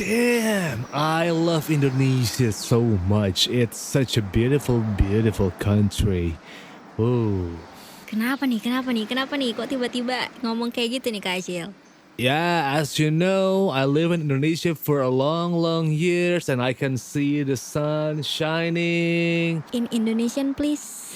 Damn, I love Indonesia so much. It's such a beautiful, beautiful country. Oh. Kenapa nih? Kok tiba-tiba ngomong kayak gitu nih Kak Acil? Yeah, as you know, I live in Indonesia for a long, long years and I can see the sun shining. In Indonesian please.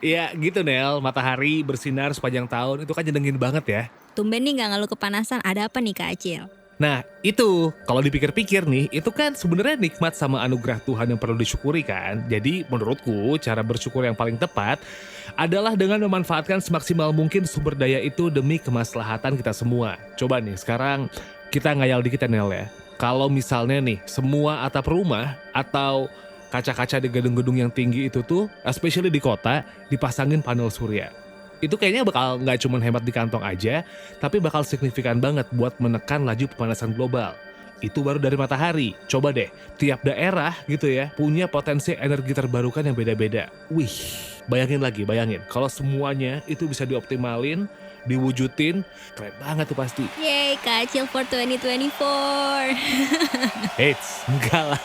Ya gitu Nel, matahari bersinar sepanjang tahun itu kan nyenengin banget ya. Tumben nih gak ngeluh kepanasan, ada apa nih Kak Acil? Nah itu, kalau dipikir-pikir nih, itu kan sebenarnya nikmat sama anugerah Tuhan yang perlu disyukuri kan. Jadi menurutku cara bersyukur yang paling tepat adalah dengan memanfaatkan semaksimal mungkin sumber daya itu demi kemaslahatan kita semua. Coba nih sekarang kita ngayal dikit ya Nel ya. Kalau misalnya nih semua atap rumah atau kaca-kaca di gedung-gedung yang tinggi itu tuh, especially di kota, dipasangin panel surya. Itu kayaknya bakal nggak cuma hemat di kantong aja, tapi bakal signifikan banget buat menekan laju pemanasan global. Itu baru dari matahari. Coba deh, tiap daerah gitu ya, punya potensi energi terbarukan yang beda-beda. Wih, bayangin, kalau semuanya itu bisa dioptimalin, diwujudin, keren banget tuh pasti. Yeay Kak Acil for 2024. Eits, enggak lah.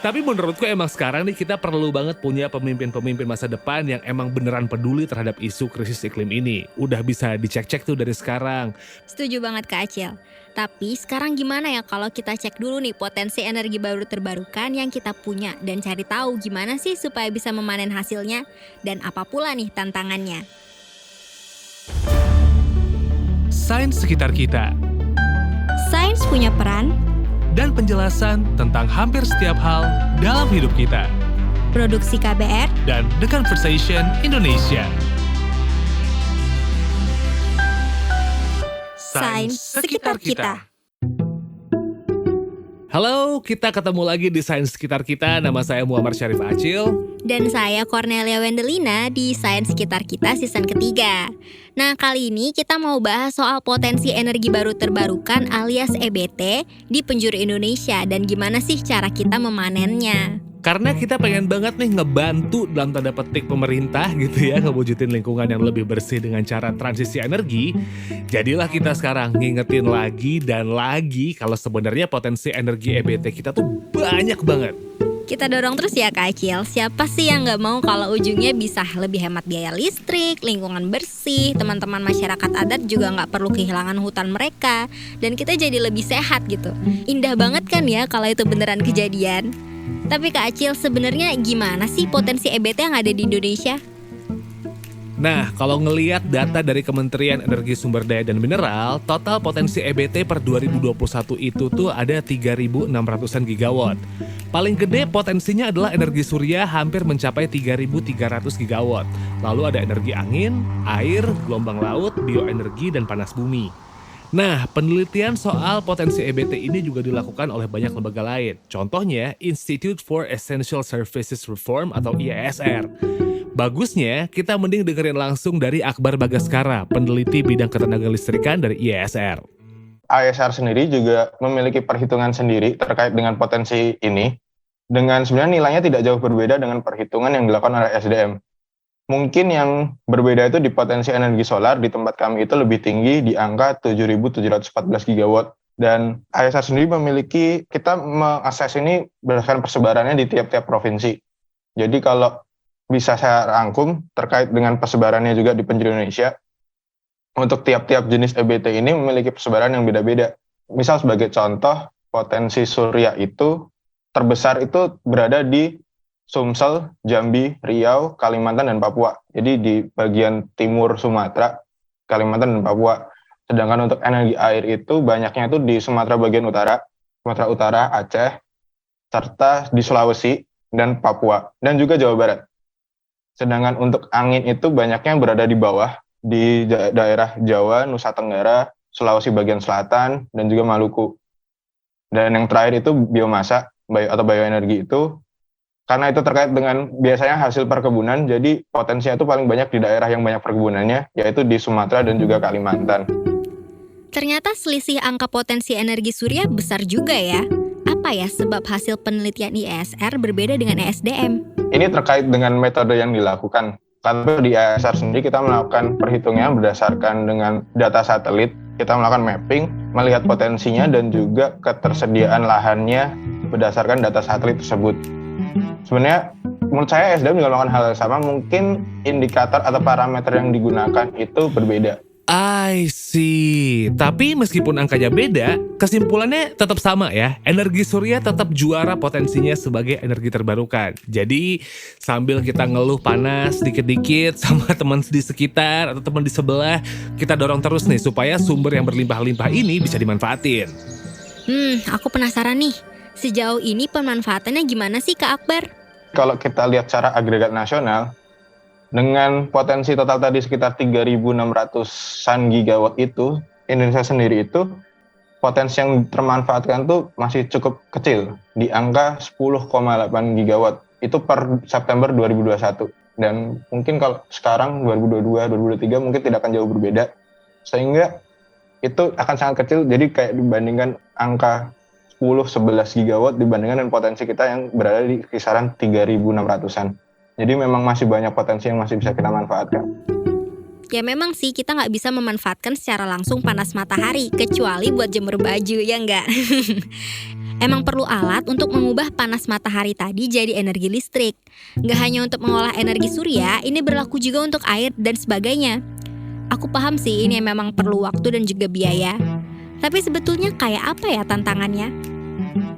Tapi menurutku emang sekarang nih kita perlu banget punya pemimpin-pemimpin masa depan yang emang beneran peduli terhadap isu krisis iklim ini. Udah bisa dicek-cek tuh dari sekarang. Setuju banget Kak Acil. Tapi sekarang gimana ya kalau kita cek dulu nih potensi energi baru terbarukan yang kita punya dan cari tahu gimana sih supaya bisa memanen hasilnya dan apa pula nih tantangannya. Sains sekitar kita Sains punya peran dan penjelasan tentang hampir setiap hal dalam hidup kita. produksi KBR Dan The Conversation Indonesia. Sains sekitar kita. Halo, kita ketemu lagi di Sains Sekitar Kita. Nama saya Muhammad Syarif Acil. Dan saya Cornelia Wendelina di Sains Sekitar Kita season ketiga. Nah kali ini kita mau bahas soal potensi energi baru terbarukan alias EBT di penjuru Indonesia dan gimana sih cara kita memanennya. Karena kita pengen banget nih ngebantu dalam tanda petik pemerintah gitu ya, ngewujudin lingkungan yang lebih bersih dengan cara transisi energi. Jadilah kita sekarang ngingetin lagi dan lagi kalau sebenarnya potensi energi EBT kita tuh banyak banget. Kita dorong terus ya Kak Acil, siapa sih yang gak mau kalau ujungnya bisa lebih hemat biaya listrik, lingkungan bersih, teman-teman masyarakat adat juga gak perlu kehilangan hutan mereka, dan kita jadi lebih sehat gitu. Indah banget kan ya kalau itu beneran kejadian. Tapi Kak Acil sebenarnya gimana sih potensi EBT yang ada di Indonesia? Nah, kalau ngelihat data dari Kementerian Energi Sumber Daya dan Mineral, total potensi EBT per 2021 itu tuh ada 3.600-an gigawatt. Paling gede potensinya adalah energi surya hampir mencapai 3.300 gigawatt. Lalu ada energi angin, air, gelombang laut, bioenergi, dan panas bumi. Nah, penelitian soal potensi EBT ini juga dilakukan oleh banyak lembaga lain. Contohnya, Institute for Essential Services Reform atau IESR. Bagusnya, kita mending dengerin langsung dari Akbar Bagaskara, peneliti bidang ketenagalistrikan dari IESR. IESR sendiri juga memiliki perhitungan sendiri terkait dengan potensi ini, dengan sebenarnya nilainya tidak jauh berbeda dengan perhitungan yang dilakukan oleh SDM. Mungkin yang berbeda itu di potensi energi solar di tempat kami itu lebih tinggi di angka 7.714 gigawatt. Dan IESR sendiri kita mengakses ini berdasarkan persebarannya di tiap-tiap provinsi. Jadi kalau bisa saya rangkum terkait dengan persebarannya juga di penjuru Indonesia, untuk tiap-tiap jenis EBT ini memiliki persebaran yang beda-beda. Misal sebagai contoh, potensi surya itu terbesar itu berada di Sumsel, Jambi, Riau, Kalimantan, dan Papua. Jadi di bagian timur Sumatera, Kalimantan, dan Papua. Sedangkan untuk energi air itu banyaknya itu di Sumatera bagian utara, Sumatera Utara, Aceh, serta di Sulawesi, dan Papua, dan juga Jawa Barat. Sedangkan untuk angin itu banyaknya berada di bawah, di daerah Jawa, Nusa Tenggara, Sulawesi bagian selatan, dan juga Maluku. Dan yang terakhir itu biomasa atau bioenergi itu, karena itu terkait dengan biasanya hasil perkebunan, jadi potensinya itu paling banyak di daerah yang banyak perkebunannya, yaitu di Sumatera dan juga Kalimantan. Ternyata selisih angka potensi energi surya besar juga ya. Apa ya sebab hasil penelitian IESR berbeda dengan ESDM? Ini terkait dengan metode yang dilakukan. Kalau di IESR sendiri kita melakukan perhitungan berdasarkan dengan data satelit, kita melakukan mapping, melihat potensinya dan juga ketersediaan lahannya berdasarkan data satelit tersebut. Sebenarnya menurut saya SDM juga melakukan hal yang sama, mungkin indikator atau parameter yang digunakan itu berbeda. I see. Tapi meskipun angkanya beda, kesimpulannya tetap sama ya. Energi surya tetap juara potensinya sebagai energi terbarukan. Jadi sambil kita ngeluh panas dikit-dikit sama teman di sekitar atau teman di sebelah, kita dorong terus nih supaya sumber yang berlimpah-limpah ini bisa dimanfaatin. Aku penasaran nih. Sejauh ini pemanfaatannya gimana sih Kak Akbar? Kalau kita lihat secara agregat nasional, dengan potensi total tadi sekitar 3.600-an gigawatt itu, Indonesia sendiri itu potensi yang termanfaatkan tuh masih cukup kecil, di angka 10,8 gigawatt. Itu per September 2021. Dan mungkin kalau sekarang 2022, 2023 mungkin tidak akan jauh berbeda. Sehingga itu akan sangat kecil, jadi kayak dibandingkan angka 10-11 gigawatt dibandingkan dengan potensi kita yang berada di kisaran 3.600-an. Jadi memang masih banyak potensi yang masih bisa kita manfaatkan. Ya memang sih kita nggak bisa memanfaatkan secara langsung panas matahari, kecuali buat jemur baju, ya nggak? Emang perlu alat untuk mengubah panas matahari tadi jadi energi listrik. Nggak hanya untuk mengolah energi surya, ini berlaku juga untuk air dan sebagainya. Aku paham sih ini memang perlu waktu dan juga biaya. Tapi sebetulnya kayak apa ya tantangannya?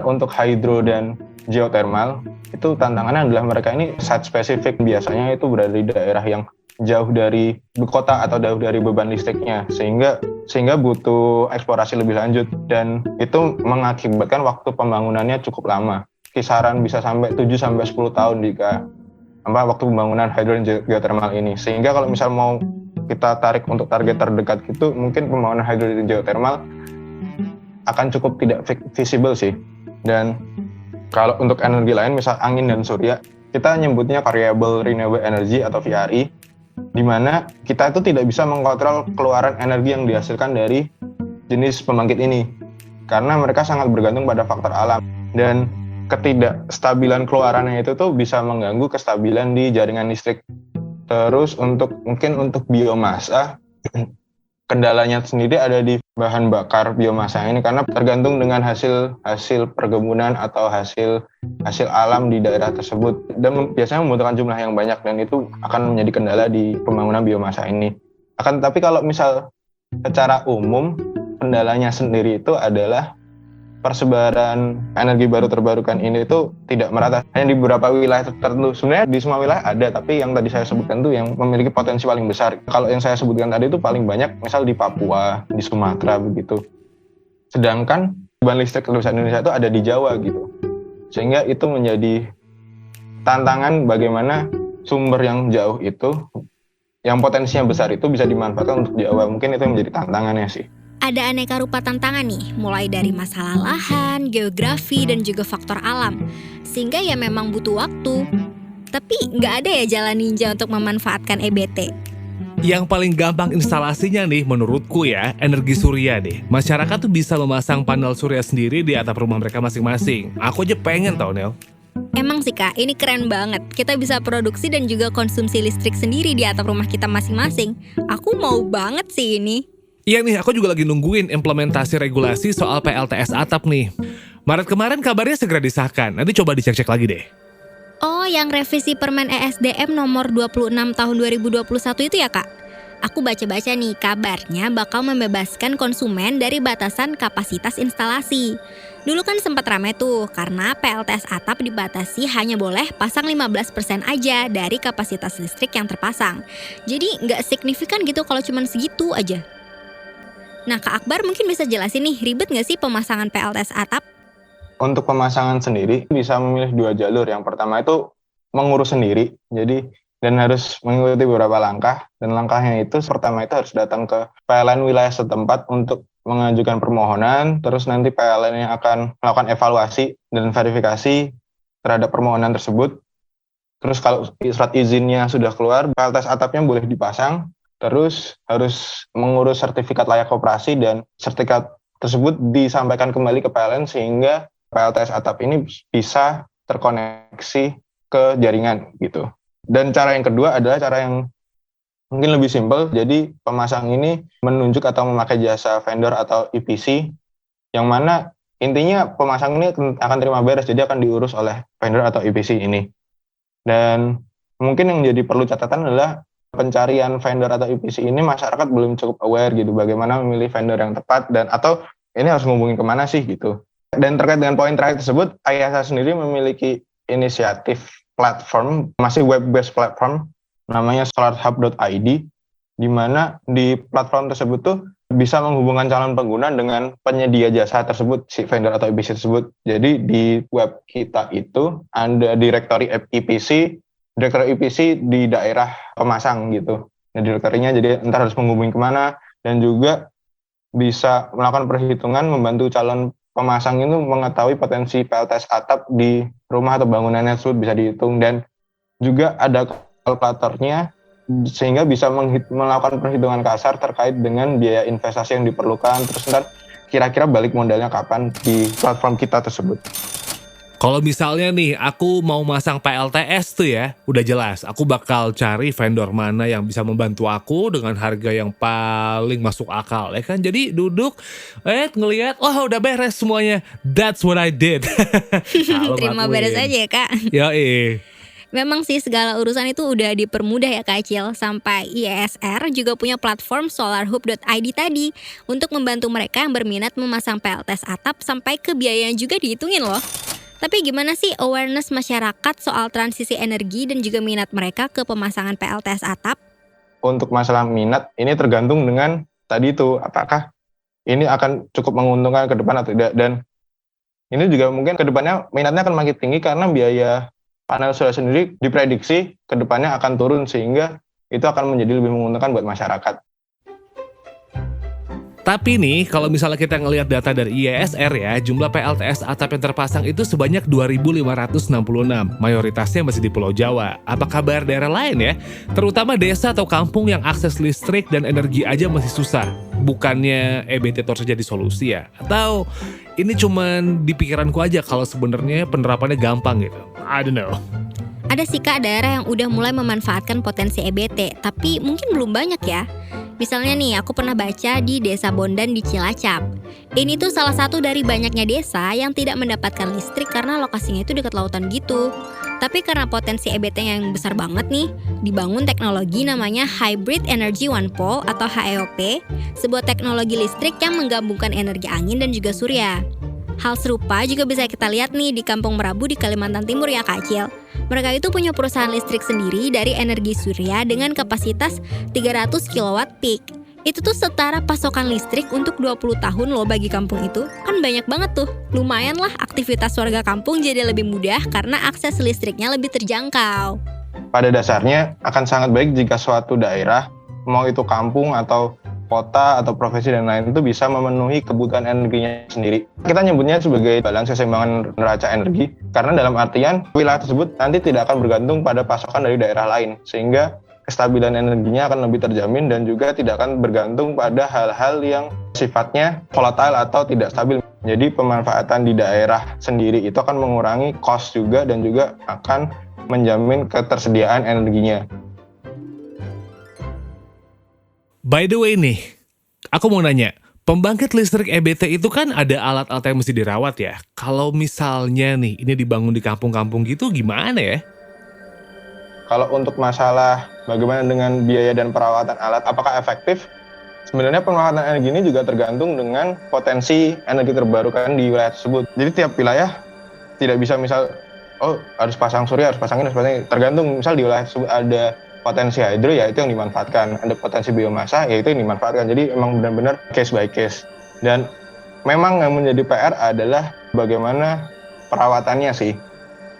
Untuk hydro dan geothermal, itu tantangannya adalah mereka ini site spesifik, biasanya itu berada di daerah yang jauh dari kota atau jauh dari beban listriknya, sehingga butuh eksplorasi lebih lanjut, dan itu mengakibatkan waktu pembangunannya cukup lama, kisaran bisa sampai 7-10 tahun jika waktu pembangunan hydro dan geothermal ini. Sehingga kalau misal mau kita tarik untuk target terdekat gitu, mungkin pembangunan hydro dan geothermal akan cukup tidak visible sih. Dan kalau untuk energi lain, misal angin dan surya, kita nyebutnya variable renewable energy atau VRE, di mana kita itu tidak bisa mengkontrol keluaran energi yang dihasilkan dari jenis pembangkit ini, karena mereka sangat bergantung pada faktor alam, dan ketidakstabilan keluarannya itu tuh bisa mengganggu kestabilan di jaringan listrik. Terus mungkin untuk biomasa, kendalanya sendiri ada di bahan bakar biomasa ini, karena tergantung dengan hasil perkebunan atau hasil alam di daerah tersebut, dan biasanya membutuhkan jumlah yang banyak, dan itu akan menjadi kendala di pembangunan biomasa ini. Tapi kalau misal secara umum, kendalanya sendiri itu adalah persebaran energi baru terbarukan ini itu tidak merata, hanya di beberapa wilayah tertentu. Sebenarnya di semua wilayah ada, tapi yang tadi saya sebutkan itu yang memiliki potensi paling besar. Kalau yang saya sebutkan tadi itu paling banyak misal di Papua, di Sumatera begitu. Sedangkan beban listrik terbesar Indonesia itu ada di Jawa gitu. Sehingga itu menjadi tantangan bagaimana sumber yang jauh itu, yang potensinya besar itu bisa dimanfaatkan untuk Jawa. Mungkin itu yang menjadi tantangannya sih. Ada aneka rupa tantangan nih, mulai dari masalah lahan, geografi, dan juga faktor alam. Sehingga ya memang butuh waktu. Tapi nggak ada ya jalan ninja untuk memanfaatkan EBT. Yang paling gampang instalasinya nih menurutku ya, energi surya deh. Masyarakat tuh bisa memasang panel surya sendiri di atap rumah mereka masing-masing. Aku aja pengen tau, Nel. Emang sih Kak, ini keren banget. Kita bisa produksi dan juga konsumsi listrik sendiri di atap rumah kita masing-masing. Aku mau banget sih ini. Iya nih, aku juga lagi nungguin implementasi regulasi soal PLTS atap nih. Maret kemarin kabarnya segera disahkan, nanti coba dicek-cek lagi deh. Oh, yang revisi Permen ESDM nomor 26 tahun 2021 itu ya Kak? Aku baca-baca nih, kabarnya bakal membebaskan konsumen dari batasan kapasitas instalasi. Dulu kan sempat rame tuh, karena PLTS atap dibatasi hanya boleh pasang 15% aja dari kapasitas listrik yang terpasang. Jadi nggak signifikan gitu kalau cuma segitu aja. Nah Kak Akbar mungkin bisa jelasin nih, ribet nggak sih pemasangan PLTS atap? Untuk pemasangan sendiri bisa memilih 2 jalur. Yang pertama itu mengurus sendiri, dan harus mengikuti beberapa langkah. Dan langkahnya itu pertama itu harus datang ke PLN wilayah setempat untuk mengajukan permohonan. Terus nanti PLN yang akan melakukan evaluasi dan verifikasi terhadap permohonan tersebut. Terus kalau surat izinnya sudah keluar, PLTS atapnya boleh dipasang. Terus harus mengurus sertifikat layak operasi, dan sertifikat tersebut disampaikan kembali ke PLN sehingga PLTS atap ini bisa terkoneksi ke jaringan gitu. Dan cara yang kedua adalah cara yang mungkin lebih simpel. Jadi pemasang ini menunjuk atau memakai jasa vendor atau EPC, yang mana intinya pemasang ini akan terima beres, jadi akan diurus oleh vendor atau EPC ini. Dan mungkin yang jadi perlu catatan adalah pencarian vendor atau EPC ini masyarakat belum cukup aware gitu, bagaimana memilih vendor yang tepat dan atau ini harus ngubungin kemana sih gitu. Dan terkait dengan poin terakhir tersebut, ISA sendiri memiliki inisiatif platform, masih web-based platform, namanya solarhub.id, di mana di platform tersebut tuh bisa menghubungkan calon pengguna dengan penyedia jasa tersebut, si vendor atau EPC tersebut. Jadi di web kita itu ada direktori EPC, direktori EPC di daerah pemasang gitu. Nah, direktorinya jadi entar harus menghubungi kemana, dan juga bisa melakukan perhitungan membantu calon pemasang itu mengetahui potensi PLTS atap di rumah atau bangunannya tersebut bisa dihitung, dan juga ada kalkulatornya sehingga bisa melakukan perhitungan kasar terkait dengan biaya investasi yang diperlukan, terus ntar kira-kira balik modalnya kapan di platform kita tersebut. Kalau misalnya nih aku mau masang PLTS tuh ya, udah jelas aku bakal cari vendor mana yang bisa membantu aku dengan harga yang paling masuk akal ya kan. Jadi duduk ngelihat wah udah beres semuanya. That's what I did. Terima beres aja ya Kak. Yoi. Memang sih segala urusan itu udah dipermudah ya Kak Acil. Sampai IESR juga punya platform solarhub.id tadi untuk membantu mereka yang berminat memasang PLTS atap sampai ke biayanya juga dihitungin loh. Tapi gimana sih awareness masyarakat soal transisi energi dan juga minat mereka ke pemasangan PLTS atap? Untuk masalah minat, ini tergantung dengan tadi itu, apakah ini akan cukup menguntungkan ke depan atau tidak. Dan ini juga mungkin ke depannya minatnya akan makin tinggi karena biaya panel surya sendiri diprediksi ke depannya akan turun, sehingga itu akan menjadi lebih menguntungkan buat masyarakat. Tapi nih, kalau misalnya kita ngelihat data dari IESR ya, jumlah PLTS atap yang terpasang itu sebanyak 2.566. Mayoritasnya masih di Pulau Jawa. Apa kabar daerah lain ya? Terutama desa atau kampung yang akses listrik dan energi aja masih susah. Bukannya EBT terus jadi solusi ya? Atau ini cuman di pikiranku aja kalau sebenarnya penerapannya gampang gitu? I don't know. Ada sih Kak daerah yang udah mulai memanfaatkan potensi EBT, tapi mungkin belum banyak ya. Misalnya nih, aku pernah baca di Desa Bondan di Cilacap. Ini tuh salah satu dari banyaknya desa yang tidak mendapatkan listrik karena lokasinya itu dekat lautan gitu. Tapi karena potensi EBT yang besar banget nih, dibangun teknologi namanya Hybrid Energy One Pole atau HEOP, sebuah teknologi listrik yang menggabungkan energi angin dan juga surya. Hal serupa juga bisa kita lihat nih di Kampung Merabu di Kalimantan Timur ya Kak Acil. Mereka itu punya perusahaan listrik sendiri dari energi surya dengan kapasitas 300 kW peak. Itu tuh setara pasokan listrik untuk 20 tahun loh bagi kampung itu. Kan banyak banget tuh. Lumayan lah aktivitas warga kampung jadi lebih mudah karena akses listriknya lebih terjangkau. Pada dasarnya akan sangat baik jika suatu daerah, mau itu kampung atau kota atau profesi dan lain itu bisa memenuhi kebutuhan energinya sendiri. Kita nyebutnya sebagai balance keseimbangan neraca energi karena dalam artian wilayah tersebut nanti tidak akan bergantung pada pasokan dari daerah lain, sehingga kestabilan energinya akan lebih terjamin dan juga tidak akan bergantung pada hal-hal yang sifatnya volatile atau tidak stabil. Jadi pemanfaatan di daerah sendiri itu akan mengurangi cost juga dan juga akan menjamin ketersediaan energinya. By the way nih, aku mau nanya, pembangkit listrik EBT itu kan ada alat-alat yang mesti dirawat ya. Kalau misalnya nih, ini dibangun di kampung-kampung gitu gimana ya? Kalau untuk masalah bagaimana dengan biaya dan perawatan alat, apakah efektif? Sebenarnya pemanfaatan energi ini juga tergantung dengan potensi energi terbarukan di wilayah tersebut. Jadi tiap wilayah tidak bisa misal, harus pasang surya, harus pasang ini, harus pasang ini. Tergantung, misal di wilayah tersebut ada potensi hidro ya itu yang dimanfaatkan, ada potensi biomasa ya itu yang dimanfaatkan. Jadi memang benar-benar case by case. Dan memang yang menjadi PR adalah bagaimana perawatannya sih.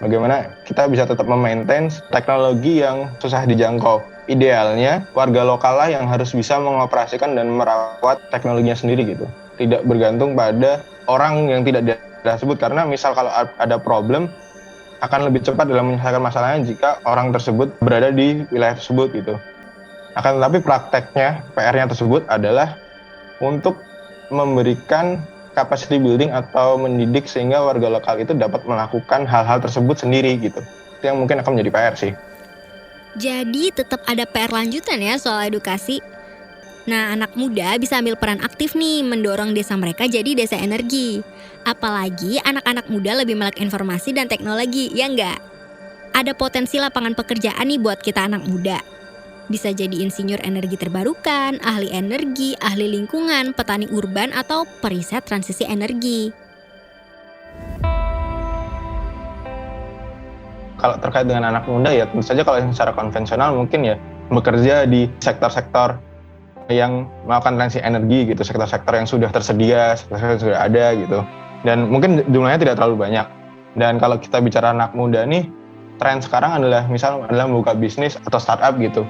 Bagaimana kita bisa tetap memaintain teknologi yang susah dijangkau. Idealnya warga lokal lah yang harus bisa mengoperasikan dan merawat teknologinya sendiri gitu. Tidak bergantung pada orang yang tidak disebut, karena misal kalau ada problem akan lebih cepat dalam menyelesaikan masalahnya jika orang tersebut berada di wilayah tersebut gitu. Akan tetapi prakteknya, PR-nya tersebut adalah untuk memberikan capacity building atau mendidik sehingga warga lokal itu dapat melakukan hal-hal tersebut sendiri gitu. Itu yang mungkin akan menjadi PR sih. Jadi tetap ada PR lanjutan ya soal edukasi. Nah, anak muda bisa ambil peran aktif nih mendorong desa mereka jadi desa energi. Apalagi anak-anak muda lebih melek informasi dan teknologi, ya enggak? Ada potensi lapangan pekerjaan nih buat kita anak muda. Bisa jadi insinyur energi terbarukan, ahli energi, ahli lingkungan, petani urban, atau periset transisi energi. Kalau terkait dengan anak muda ya tentu saja kalau yang secara konvensional mungkin ya bekerja di sektor-sektor yang melakukan transisi energi gitu, sektor-sektor yang sudah tersedia, sektor-sektor yang sudah ada gitu. Dan mungkin jumlahnya tidak terlalu banyak. Dan kalau kita bicara anak muda nih, tren sekarang adalah membuka bisnis atau startup gitu.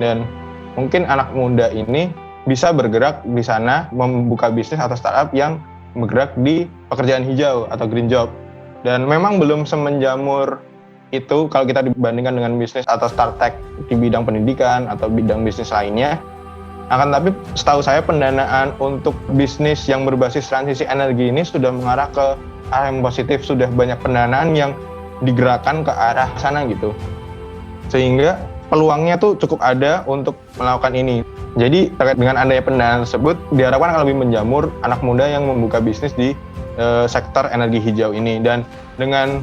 Dan mungkin anak muda ini bisa bergerak di sana membuka bisnis atau startup yang bergerak di pekerjaan hijau atau green job. Dan memang belum semenjamur itu kalau kita dibandingkan dengan bisnis atau startup di bidang pendidikan atau bidang bisnis lainnya. Akan tapi setahu saya pendanaan untuk bisnis yang berbasis transisi energi ini sudah mengarah ke arah yang positif, sudah banyak pendanaan yang digerakkan ke arah sana gitu. Sehingga peluangnya tuh cukup ada untuk melakukan ini. Jadi terkait dengan adanya pendanaan tersebut diharapkan akan lebih menjamur anak muda yang membuka bisnis di sektor energi hijau ini. Dan dengan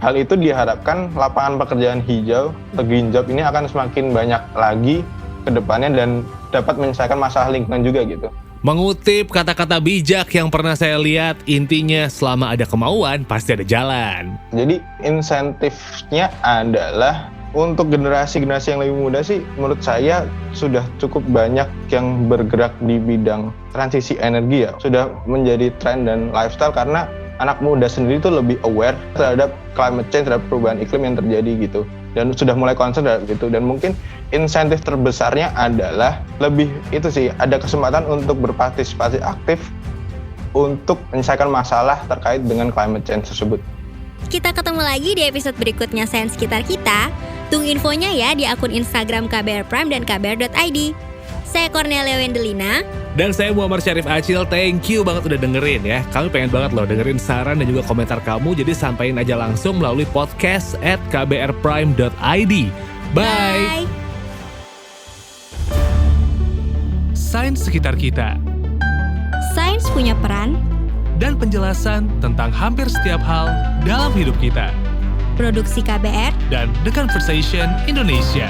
hal itu diharapkan lapangan pekerjaan hijau atau green job ini akan semakin banyak lagi ke depannya dan dapat menyelesaikan masalah lingkungan juga gitu. Mengutip kata-kata bijak yang pernah saya lihat, intinya selama ada kemauan pasti ada jalan. Jadi insentifnya adalah untuk generasi-generasi yang lebih muda sih menurut saya sudah cukup banyak yang bergerak di bidang transisi energi ya. Sudah menjadi tren dan lifestyle karena anak muda sendiri tuh lebih aware terhadap climate change, terhadap perubahan iklim yang terjadi gitu. Dan sudah mulai concern terhadap itu. Dan mungkin insentif terbesarnya adalah lebih itu sih, ada kesempatan untuk berpartisipasi aktif untuk menyelesaikan masalah terkait dengan climate change tersebut. Kita ketemu lagi di episode berikutnya Sains Sekitar Kita. Tunggu infonya ya di akun Instagram KBR Prime dan kbr.id. Saya Cornelia Wendelina. Dan saya Muhammad Syarif Acil, thank you banget udah dengerin ya. Kami pengen banget loh dengerin saran dan juga komentar kamu, jadi sampaikan aja langsung melalui podcast@kbrprime.id. Bye! Sains Sekitar Kita. Sains punya peran Dan penjelasan tentang hampir setiap hal dalam hidup kita. produksi KBR Dan The Conversation Indonesia.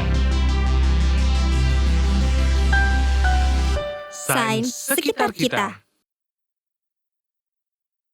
Sains Sekitar Kita.